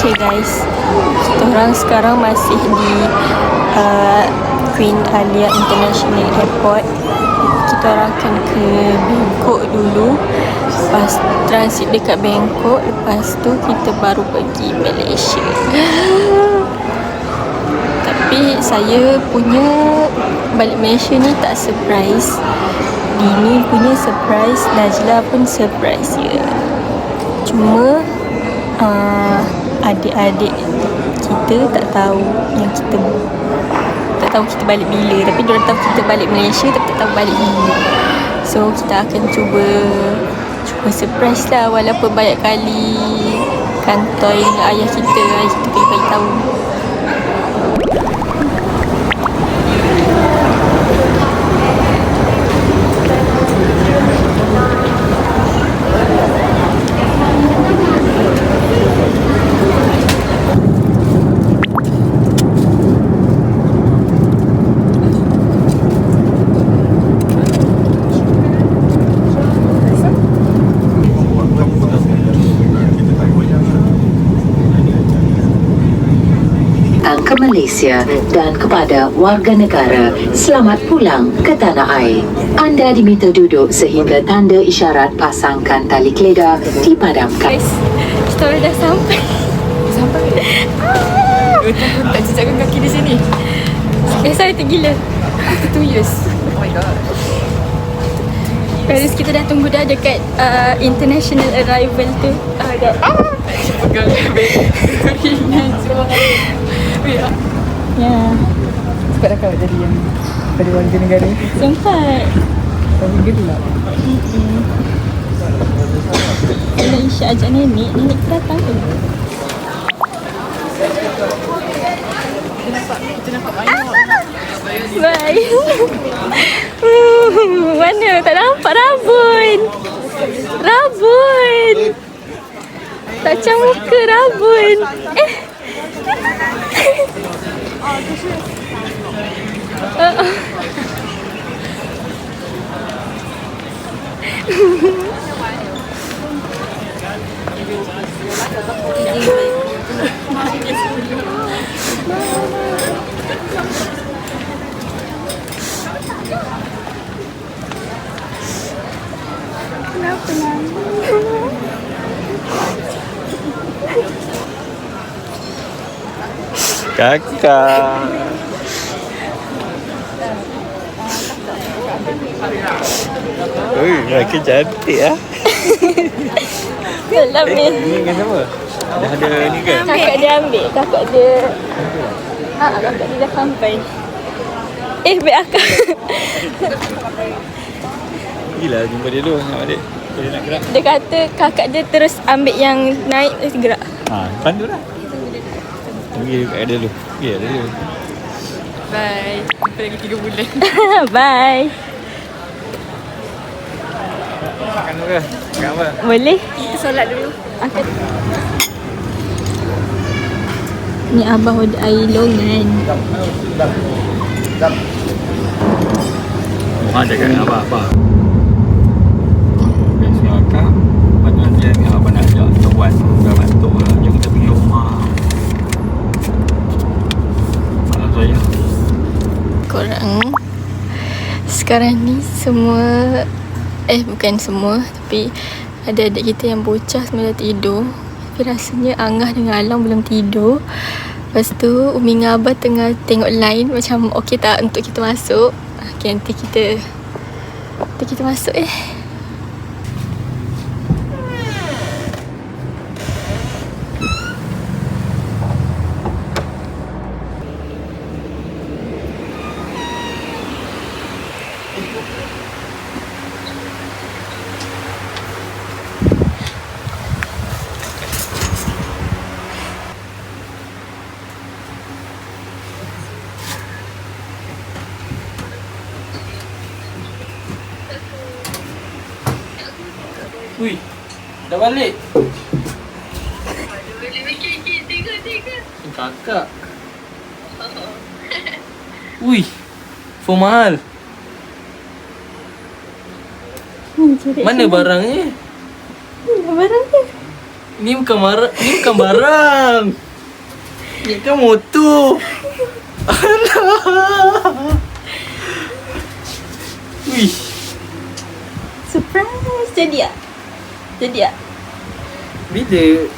Okay guys, kita orang sekarang masih di Queen Alia International Airport. Kita orang akan ke Bangkok dulu, lepas transit dekat Bangkok, lepas tu kita baru pergi Malaysia. Tapi saya punya balik Malaysia ni tak surprise. Dini punya surprise, Najla pun surprise ya. Cuma adik-adik kita tak tahu yang kita balik bila, tapi diorang tahu kita balik Malaysia tapi tak tahu balik bila. So kita akan cuba surprise lah, walaupun banyak kali kantoi dengan ayah kita pergi bagi tahu. Ke Malaysia dan kepada warga negara, selamat pulang ke tanah air. Anda diminta duduk sehingga tanda isyarat pasangkan tali keledar dipadamkan. Guys, kita orang dah sampai. Tak jejakkan kaki di sini. Excited gila. 2 years. Oh my god. Paris, kita dah tunggu dah dekat international arrival tu. Dah. Pegang ringan semua. Ya. Sempat dah kau jadi yang pada warga negara? Sempat. Tapi gelap. Bila Isya ajak nenek datang tu. Kita nampak banyak. Bye. Mana? Tak nampak rabun. Rabun. Tak macam muka rabun. Kenapa Kakak. Ui, makin cantik ah. Dalam ni. Ni dengan siapa? Dah ada ni ke? Kakak dia ambil. Kakak dia. Kakak dia dah sampai. Baik akak. Gila jumpa dia dulu nak adik. Dia nak gerak. Dia kata kakak dia terus ambil yang naik terus gerak. Depan tu lah. Pergi kat dia dulu. Pergi kat dia dulu. Bye. Sampai lagi 3 bulan. Bye. Makan dulu ke? Makan apa? Boleh? Kita solat dulu. Akan. Ni abah order air longan. Cakap dengan apa? Biasa akak. Lepas tu nanti abang nak ajak kita buat. Dah bantu lah. Jom kita pergi rumah. Malam saya. Korang sekarang ni semua bukan semua, tapi ada adik kita yang bocah semua dah tidur. Tapi rasanya Angah dengan Alang belum tidur. Lepas tu Umi dengan Abah tengah tengok line macam okey tak untuk kita masuk. Okay, nanti kita masuk Ui, dah balik? Tiga. Kakak. Ui, formal. Mana barangnya? Barang dia. Ni bukan barang. Ni bukan barang. Ni kan motor. Alah. Wih. Surprise. Jadi tak? Jadi tak?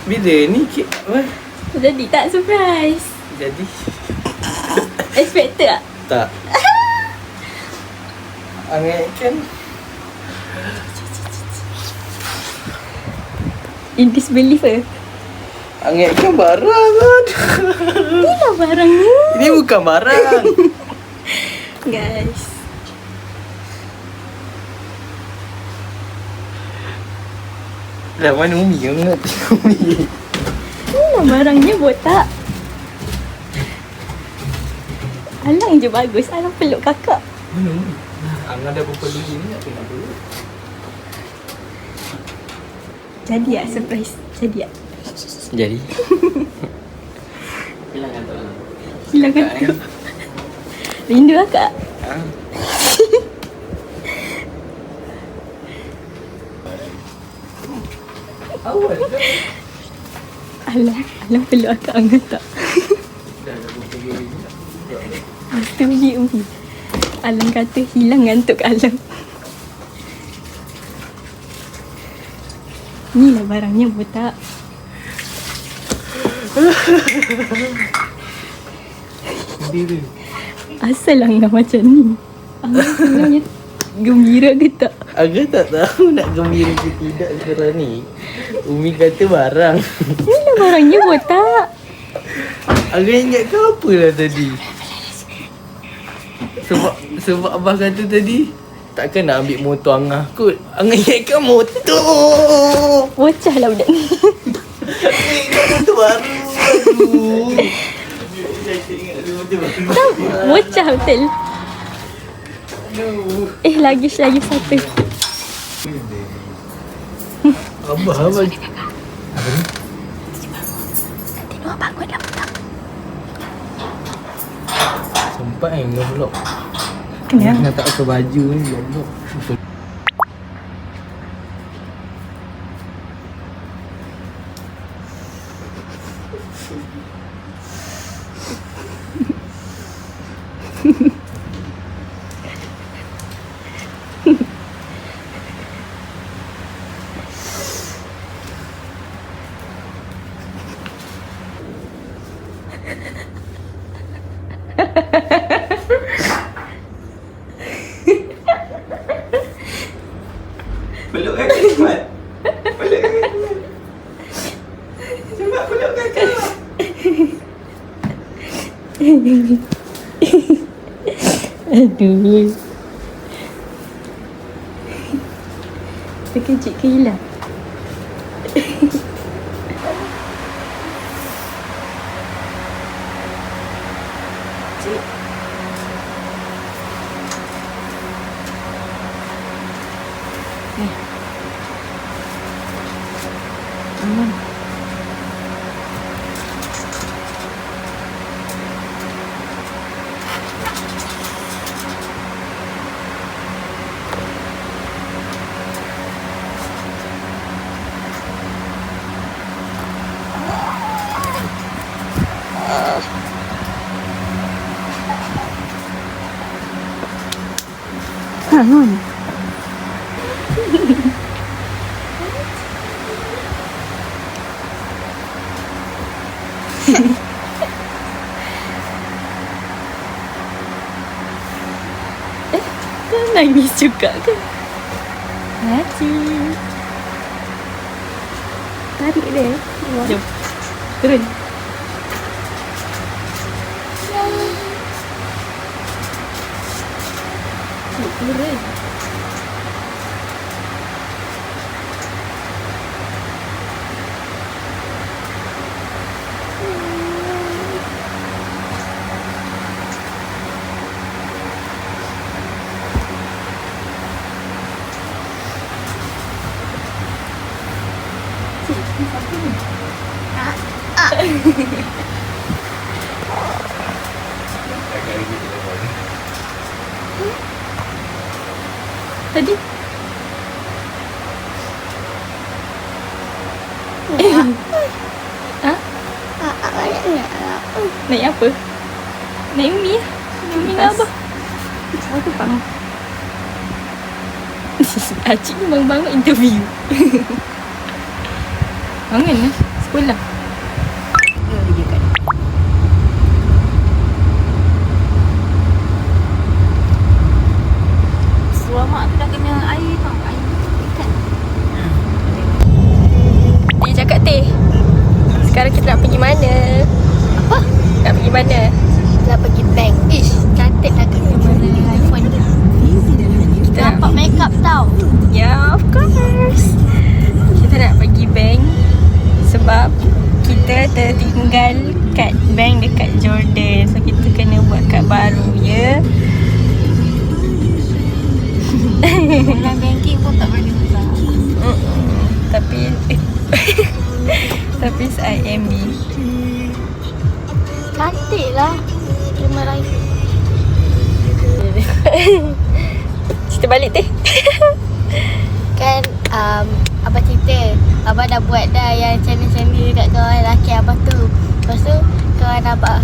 Bila ni apa? Jadi tak surprise? Jadi Expected tak? tak. Angat kan. In disbeliever. Angat kan barang kan. Inilah barangnya. Ini bukan barang. Guys. Lah mana Umi angat. Umi. Inilah barangnya botak. Alang je bagus. Alang peluk kakak. Mana Umi? Angat dah berapa lagi ni nak tengok dulu. Jadi tak surprise? Jadi tak? Jadi. Hilang kantor lah. Hilang kantor. Rindu kakak? Ha? Awal tu. Alang peluk kakak angat tak? Dah berapa lagi ni? Itu je Umi. Alang kata hilang ngantuk Alang. Inilah barangnya botak. Dia. Asal Angah macam ni? Angah sebenarnya gembira ke tak? Agak tak tahu nak gembira ke tidak sekarang ni. Umi kata barang. Inilah barangnya botak. Agak ingat ke apa lah tadi? Sebab abah kata tadi takkan nak ambil motor Angah kot. Angah ingatkan motor. Bocah lah budak ni. Ingat motor baru. Aduh. Bocah betul. Lagi satu. Abah apa ni? Tengok bangun dah petang. Sempat kan kau vlog. Kenapa? Nak tak pakai baju ni vlog. Peluk kakak cepat. Peluk kakak cepat. Cepat peluk kakak. Aduh. Terkejut ke hilang? Cik. Aman. Bangun. Kau nangis juga ke? Naci. Tarik dia. Jom. Turun. Turun. Tadi tahu. Naik apa? Naik Umi lah. Umi dengan Abah. Apa tu bang? Acik ni bangun interview. Bangun lah. Sekolah. Mak tu dah kena air tau. Air ikan. Dia cakap teh. Sekarang kita nak pergi mana? Apa? Nak pergi mana? Nak pergi bank. Ish, cantik nak kena mana iPhone. Kita nak Nampak makeup tau. Ya, of course. Kita nak pergi bank sebab kita tertinggal kad bank dekat Jordan. So kita kena buat kad baru, ya. Online banking pun tak boleh buka. Tapi tapi IMB. Cantik lah. Terima raya. Kita balik teh. Kan Abah cerita Abah dah buat dah yang channel-channel dekat kawan lelaki Abah tu. Lepas tu kawan Abah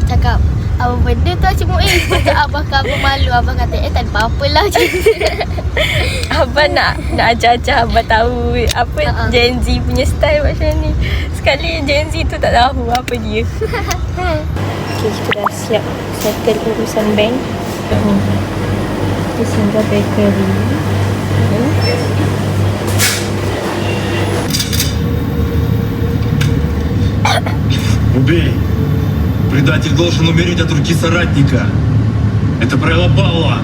cakap apa benda tu Cik Muiz. Lepas tu Abah kabur malu. Abah kata tak ada apa-apa lah. Abah nak ajar-ajar Abah tahu apa Gen Z punya style macam ni. Sekali Gen Z tu tak tahu apa dia. Okay, kita dah siap settle urusan bank. Kita singgah bakery. Убей! Предатель должен умереть от руки соратника. Это правило Павла.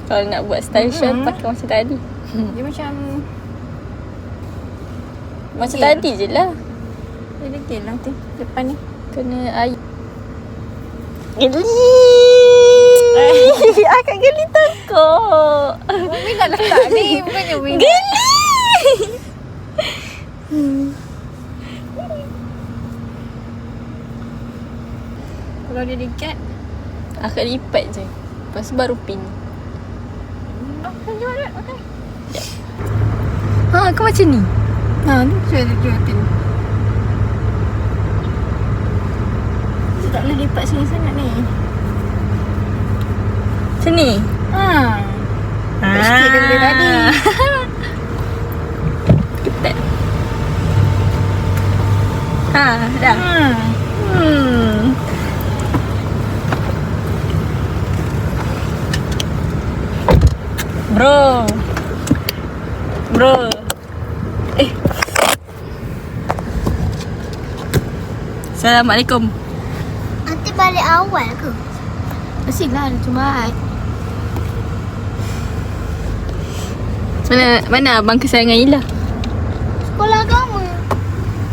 Kalau nak buat style shot pakai macam tadi. Dia macam Macam tadi je lah. dia degil lah tu depan ni. Kena air. Geli. Akak geli takut. Umi nak letak ni. Bukannya Umi nak. Geli. Kalau dia dekat Akak lipat je. Lepas tu baru pin. jual tak? Okay. Ha, kau macam ni. Ha, ni jual pin. Dia tak boleh lipat sini sangat ni. Macam ni. Ha. Sikit dia boleh tadi. Ketat. Ha, dah. Bro. Assalamualaikum. Nanti balik awal ke? Mestilah hari Jumaat. Mana abang kesayangan Ila? Sekolah agama.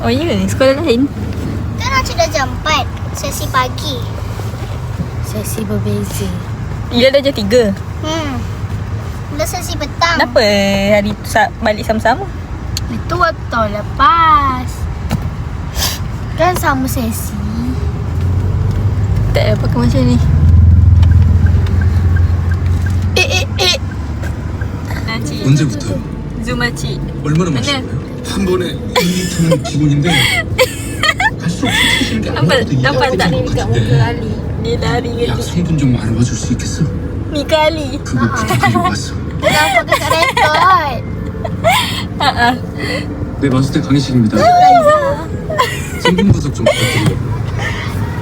Oh ya, sekolah lain. Kan Acik dah jam 4. Sesi pagi. Sesi berbeza. Ila dah jam 3. Dah sesi petang. Kenapa hari tu balik sama-sama? Itu waktu lepas. Kan sama sesi. Tak ada pakai macam ni. Acik. 언제부터? Zoom acik. 얼마나 맨날- 마신 거예요? 한 번에 2리터는 기본인데 갈수록 솔직히 게 Nampak tak? Dekat muka Ali. Dia lari 약 ke 성분 좀 알아봐 줄 수 있겠어? ni kali. 그거 부탁드리고 왔어. Nampak dekat rekod. 네, 마수대 강희식입니다. 성분 분석 좀 부탁드려요.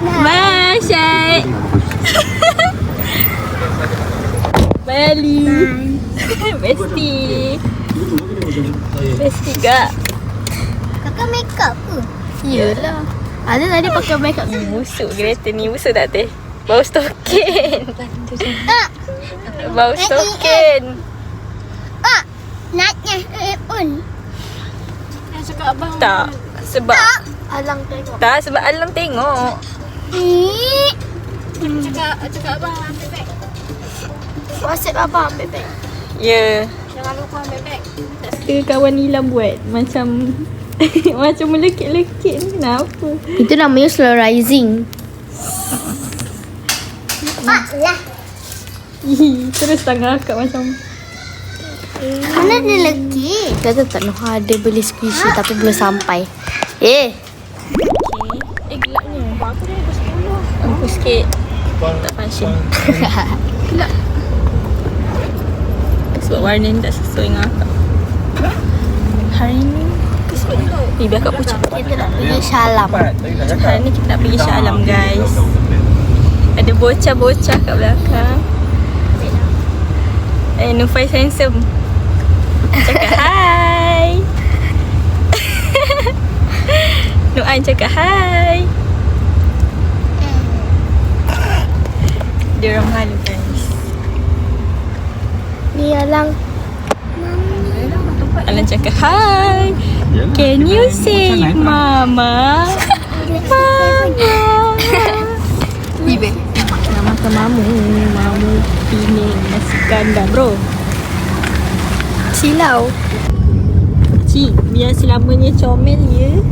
Bye, Syed. Bye, Ali. Bestie. Bestie kak. Kakak make up ke? Yelah. Ada tadi pakai make up. Busuk kereta ni. Busuk tak teh? Bau stokin. Bau stokin. Naknya pun. Yang cakap abang. Tak. Sebab Alang tengok. tak sebab Alam tengok. Cakap abang ambil beg. WhatsApp abang ambil beg. Ya. Jangan lupa ambil beg. Ke kawan Nilam buat macam macam melekit-lekit ni. Kenapa? Itu namanya slow rising. Pak lah. Terus tangan akak macam Mana dia lagi? Dah tak nak ada beli squishy tapi belum sampai. gelapnya. Aku dah ada 10. Aku sikit tak function. Gelap. Sebab warna ni tak sesuai dengan akak. Hari ni biar akak pucat. Kita nak pergi Shalam. Hari ni kita nak pergi Shah Alam guys. Ada bocah-bocah kat belakang. Nufais handsome. Cakap hai. Nuan cakap hai. Dia orang malu guys. Ni Alang. Alan cakap hai. Can you say mama? Mama. Ibe. Nak makan mamu. Mamu pining nasi kandar bro. Silau. Cik, biar selamanya comel ya.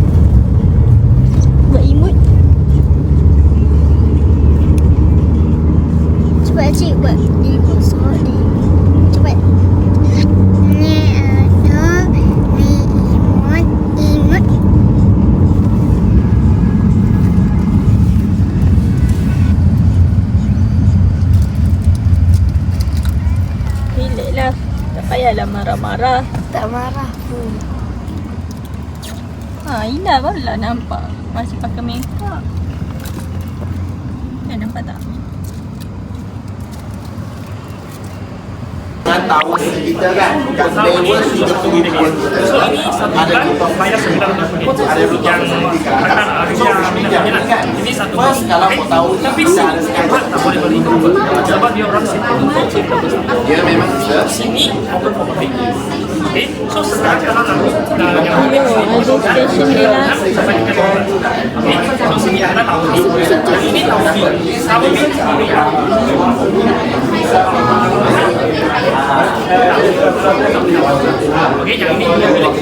Buat imut. Cepat cik buat ibu sorry. Cepat. Ni ada ni imut. Relax lah. Tak payahlah marah-marah. Tak marah pun. Indah barulah nampak. Masih pakai makeup. Dah nampak tak? Tahu kita kan bukan dewa sudah turun pun ada kita bayar 900 ada yang kan ini satu first kalau mau tahu tapi ada sekali tak boleh beli sebab dia orang situ dia memang sini open for public. Okay, so sekarang kalau Ada station dia lah. okay, so sini ada tahu ini tahu sawi Okey, yang ini dia milik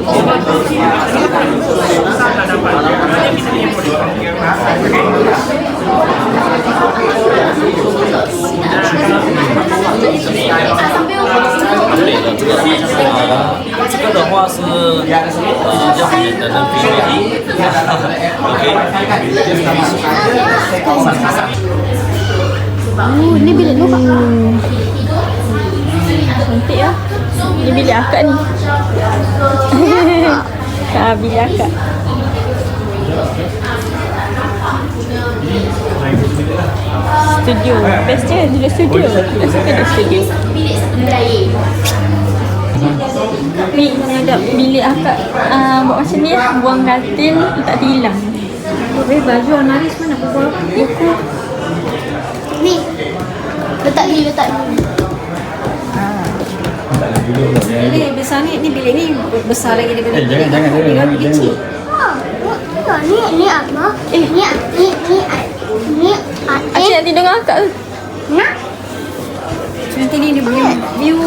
sebab susah nak dapat. Dia bisa diimport. Ni bilik lu Pak. Cantik lah. Ni bilik akak ni. Bilik akak. Studio. Bestnya dia studio. Kita suka dia studio. Ni ada bilik akak buat macam ni lah. Buang katil tak tilam. Baju Anaris mana buku? Buku. Ni. Letak ni. Ini besar ni bilik ni besar lagi daripada jangan bilik kecil. Ni apa? Ni Acik nak tidur dengan akak ke? nak. Nanti ni dia punya view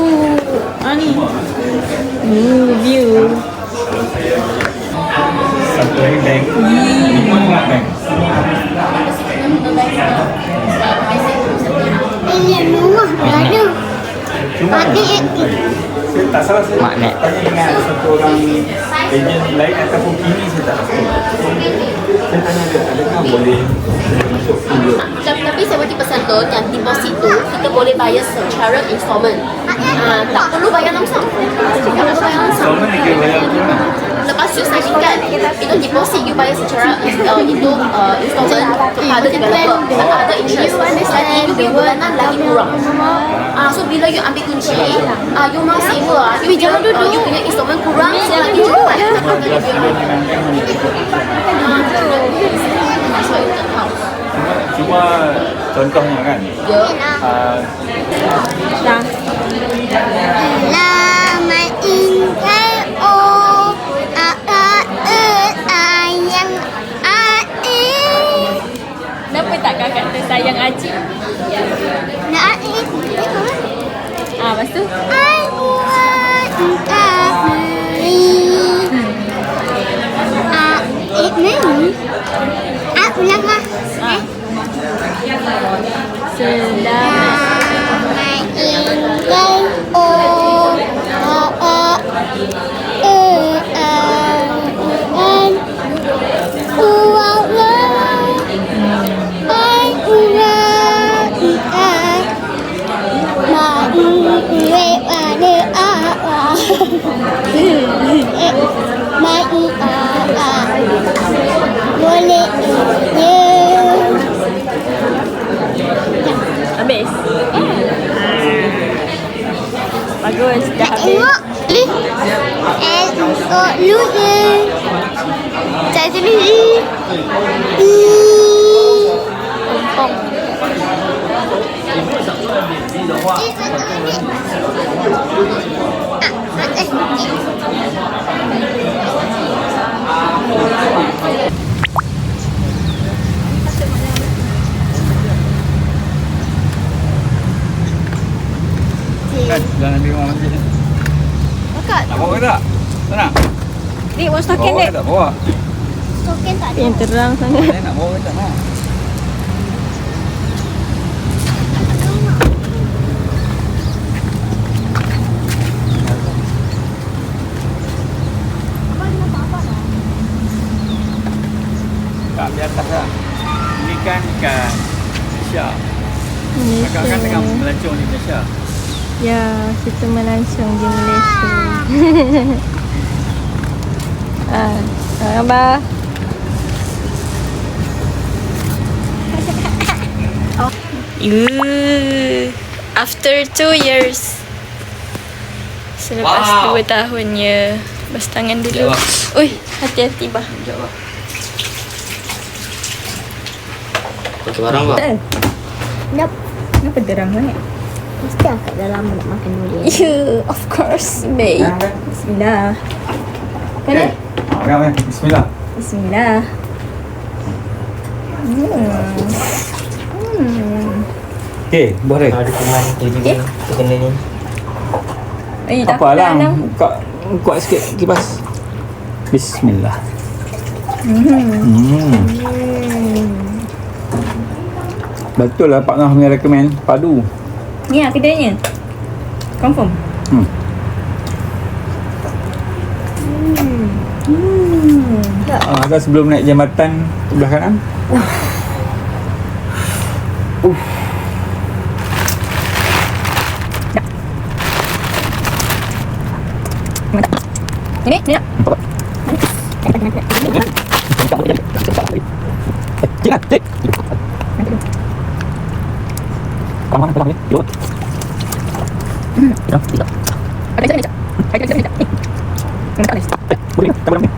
ni. View. Satu lagi bank. Bank. Ini rumah ada. Ada Saya tak salah saya tanya dengan satu orang ejen lain ataupun kini saya tak tahu. Saya tanya dia, adakah boleh masuk studio? Tapi saya bagi pesan tu, yang deposit tu kita boleh bayar secara installment. Tak perlu bayar langsung. Tak perlu bayar langsung. Soalnya dia bayar Lepas you sign kan, itu deposit you bayar secara installment kepada developer dan ada interest. Jadi you punya bulanan lagi kurang. So bila you ambil kunci, you mau sewa, you punya installment kurang, lagi cepat. cuma contohnya kan. Ya. Selamat ingat ayang air. Kenapa tak kakak tersayang Acik? Nak air. Lepas tu? I buat engkau beri. Ni. Ulang lah. Selamat Boleh Habis? Bagus, dah habis. tengok ni. Tengok lu je. Cari sendiri. Pom. Jangan ambil orang masjid ni. Kakak, Nak bawa ke tak? Tak nak? Ni watch token Bawa dek. ke tak? Bawa. token tak ada. Yang terang sangat. Saya nak bawa ke tak? Nak? Tak, di atas lah. Ini kan ikan Malaysia. Kakak kan tengah melancong di Malaysia. Ya, kita melancong di Malaysia. Abah. After 2 years. Selepas 2 tahunnya. Bas tangan dulu. Ui, hati-hati bah. Pakai barang bang. Nope. Kenapa terang sangat? Mesti akak dah lama nak makan durian. Yeah, of course, babe. Bismillah. Okay. Pegang. Bismillah. Bismillah. Okay, boleh. Ada teman tu juga. Tu kena ni. Tak Apa lah? Nang. Kuat sikit kipas. Bismillah. Betul lah Pak Noh punya recommend. Padu. Ni lah kedainya. Confirm. Agak sebelum naik jambatan sebelah kanan. Ini, ni nak. Jangan, cik. Kamu mana? Yuk. Tidak, tidak. Ada macam. Ada macam. Mana tak ni? Boleh, kamu ni.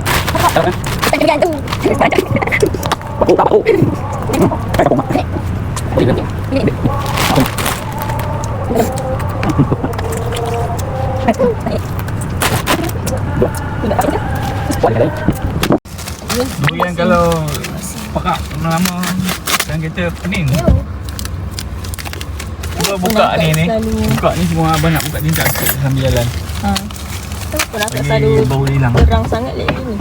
Kita tu. Bapak. Boleh. Ini. Durian kalau pakak lama dan kita pening. Cuba buka ni. Buka ni semua abang nak buka ni tak sambil jalan. Kenapa nak Lagi selalu bau dia hilang. terang sangat lagi ni?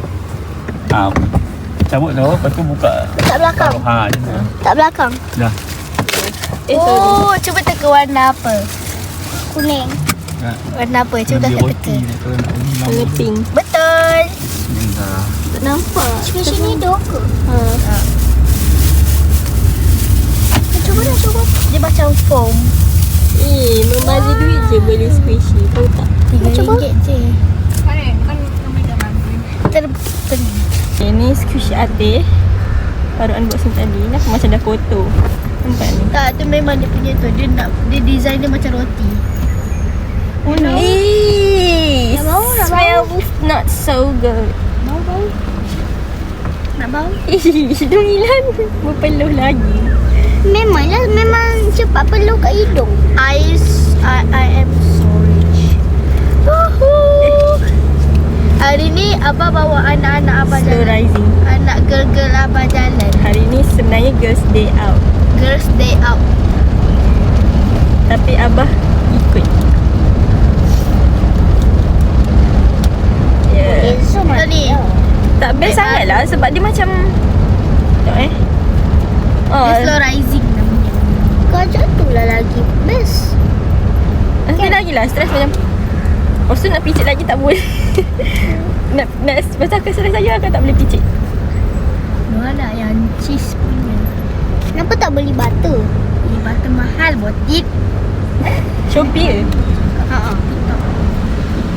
Cabut tu, lepas tu buka. Tak belakang. Macam tu. Tak belakang. Dah. Sorry. Oh, cuba teka warna apa? Kuning. Dah. Warna apa? Cuba Dia kakak roti teka. ni kalau nak bunyi lama. Warna pink. Betul. Dah. Tak nampak. Macam ni dok ke? Ha. Cuba dah cuba. Dia macam foam. Membazir duit je beli squishy. Tahu tak? RM3 je. Terpening. Ini squishy ate. Baru unboxing tadi. Kenapa macam dah kotor? Nampak ni? Tak, tu memang dia punya tu. Dia design dia macam roti. Oh no. Nak bau, nak bau. Smells not so good. Bau. Nak bau? Hidung hilang. Berpeluh lagi. Memanglah, memang cepat peluh kat hidung. I am sorry. Hari ni Abah bawa anak-anak Abah Slow jalan. rising. Anak girl-girl Abah jalan. Hari ni sebenarnya girls day out. Girls day out. Tapi Abah ikut. Yeah. So ni. Tak best sangat lah sebab dia macam tengok Dia slow rising namanya. Kau jatuhlah lagi. Best. Nanti lagi lah stres macam. Lepas tu nak picit lagi tak boleh. nak pasal kesalahan saya kan tak boleh picit. Dua lah yang cheese punya. Kenapa tak beli butter? Beli butter mahal botik. Shopee ke? Ha.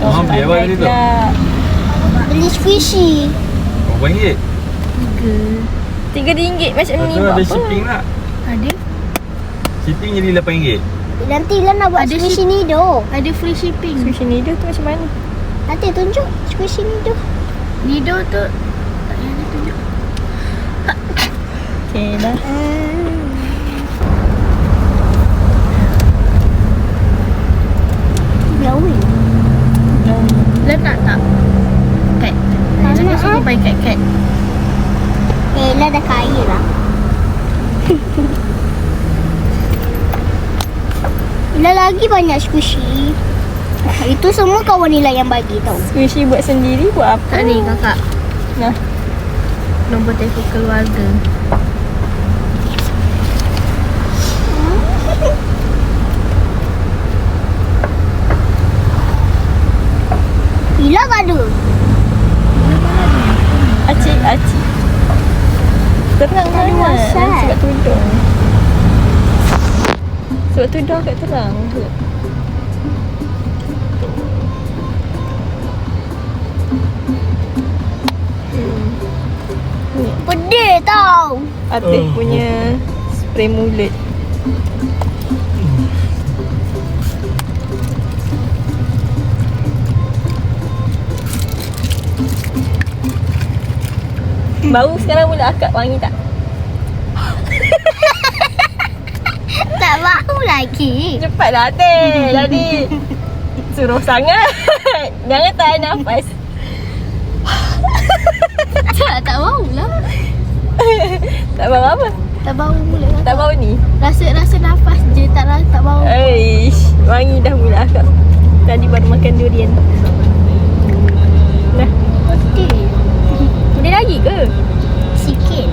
Beli apa tadi tu? Beli squishy. Berapa ringgit? RM3 macam ni Lepas tu buat ada apa? shipping tak? Ada. Shipping jadi RM8. Nanti lah nak buat squishy Nido. Ada free shipping. Sushi Nido tu macam mana? Nanti tunjuk squishy Nido. Nido tu tak payah dia tunjuk. Okay dah. Blowing. Lah nak tak? Kat. Jangan suruh pakai kat. Ella dah kaya lah. Ella lagi banyak squishy. Itu semua kawan Ella yang bagi tau. Sushi buat sendiri buat apa? Tak ni kakak. Nah. Nombor telefon keluarga. Ella tak ada. Acik. Terang Tak ada sangat. WhatsApp. Sebab tudung. Sebab tudung agak terang. Pedih tau. Atik punya spray mulut. Bau sekarang mula akak wangi tak? Tak bau lagi. Cepatlah Atik. Jadi suruh sangat. Jangan tahan nafas. Tak bau lah. Tak bau apa? Tak bau mulut. Tak bau ni? Rasa nafas je, tak bau. Eish, wangi dah mula akak. Tadi baru makan durian. Dah. Pedih. Boleh lagi ke? Sikit.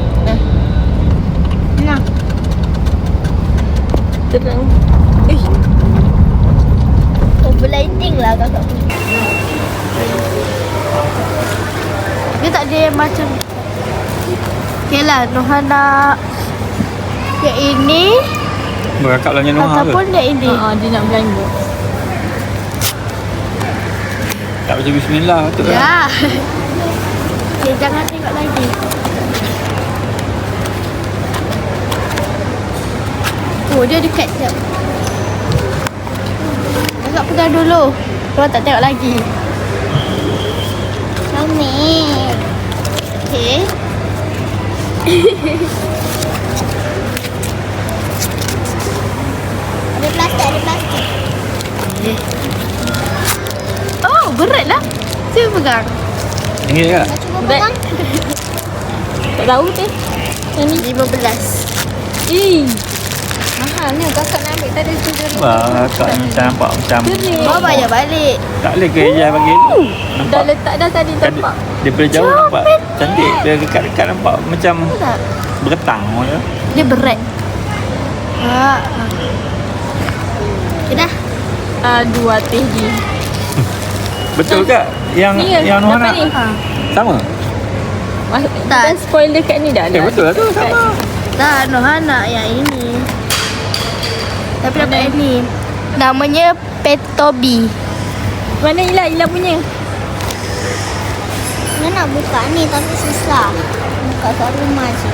Nah. Terang. Ish. Overlighting lah kakak. Dia tak ada yang macam. Okay lah, Nohana yang ini Berakak lah Noha ke? ataupun yang ini. Dia nak belanja. Tak baca bismillah tu lah. Ya. Okay, jangan tengok lagi. Oh, dia dekat sekejap. Kakak pegang dulu. Korang tak tengok lagi. Comel. Okay. Ada plastik. Oh, berat lah. Cuba pegang. RM1 ke? Cuba Berat. pegang. Tak tahu teh. Yang ni 15. Mahalnya kakak nak ambil tadi RM7. Kakak ni macam nampak macam Bawa bayar balik. tak boleh ke Ijaz bagi ni. dah Nampak letak dah tadi tempat. daripada jauh nampak cantik. Dia dekat-dekat nampak macam beretang. Dia berat. Okay dah. 2 teh je. Betul ke? Yang Noha nak ni. sama? Tak. Dah spoil dekat ni dah. Betul lah tu sama. Tak, Nohana yang ini. Tapi dapat yang ni. Namanya Petobi. Mana Ila punya? Dia nak buka ni tapi susah. Buka kat rumah je.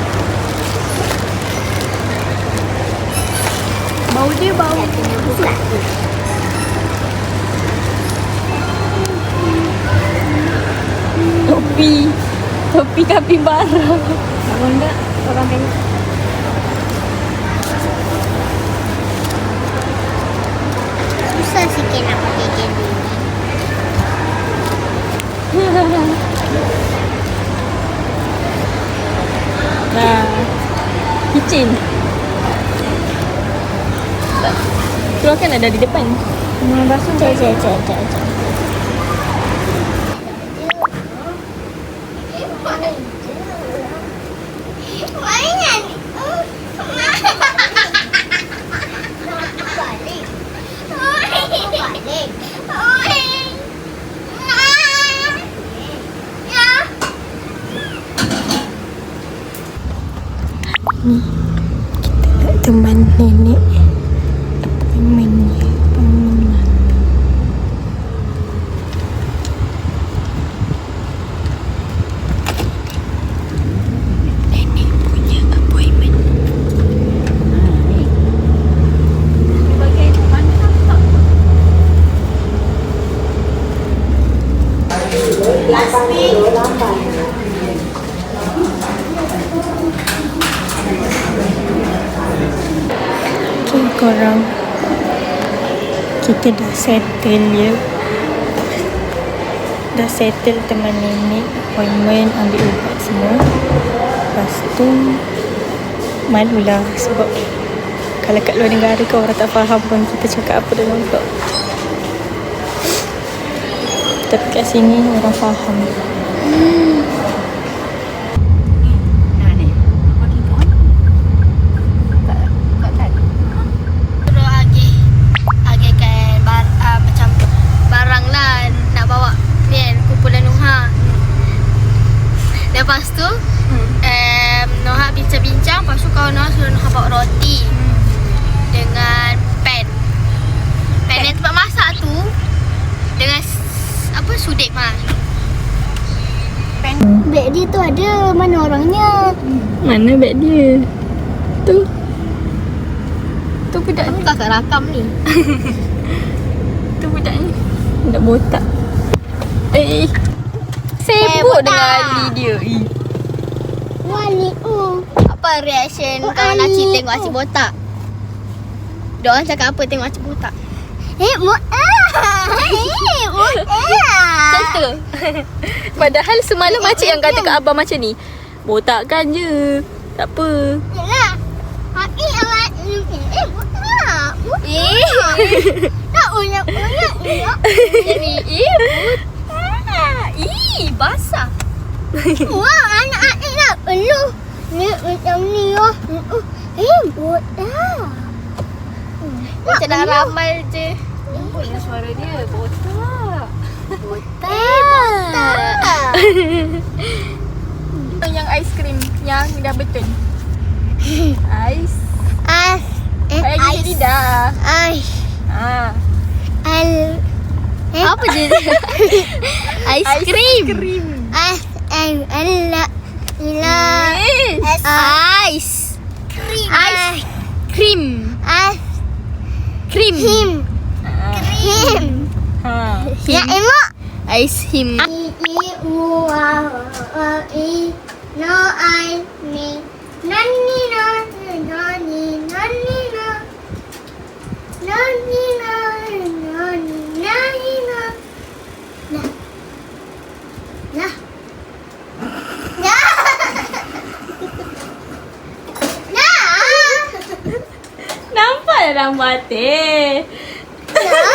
Bau dia bau. Topi kapibara. Bangun tak? Orang tengok. Susah sikit nak pakai candy ni. Nah. Kitchen. Keluarkan ada di depan. Basuh cek. Ni kita teman nenek appointment. korang. Kita dah settle ya. Dah settle teman nenek, appointment, ambil ubat semua. Lepas tu malulah sebab kalau kat luar negara kan orang tak faham pun kita cakap apa dalam vlog. Tapi kat sini orang faham. Terus agihkan macam barang lah nak bawa ni kan, kumpulan Nuha. Lepas tu Noha bincang-bincang. Lepas tu kawan Noha suruh Noha bawa roti dengan pen yang tempat masak tu, dengan apa, sudik mah. Beg dia tu ada, mana orangnya? Mana beg dia? Tu budak ni. Kakak rakam ni. Tu budak ni. Budak botak. Sibuk dengan Ali dia. Wali apa reaction kawan Acik tengok Acik botak? Diorang cakap apa tengok Acik botak? Macam tu. Padahal semalam makcik yang kata kat abang macam ni. Botakkan je. Tak apa. Yalah. Tak uyak-uyak. Jadi botak. Basah. Wah, anak-anak nak peluh. Ni macam ni botak. Macam nak ramal je. Boleh suara dia. Botak. Botak. Yang aiskrim yang dah betul. Ais. Ais lidah. Apa je? Aiskrim. Ais. Krim. Ya emok. Ais him. No I me. Nani no. Nani no. Nah. Nampak dah mati. Nah.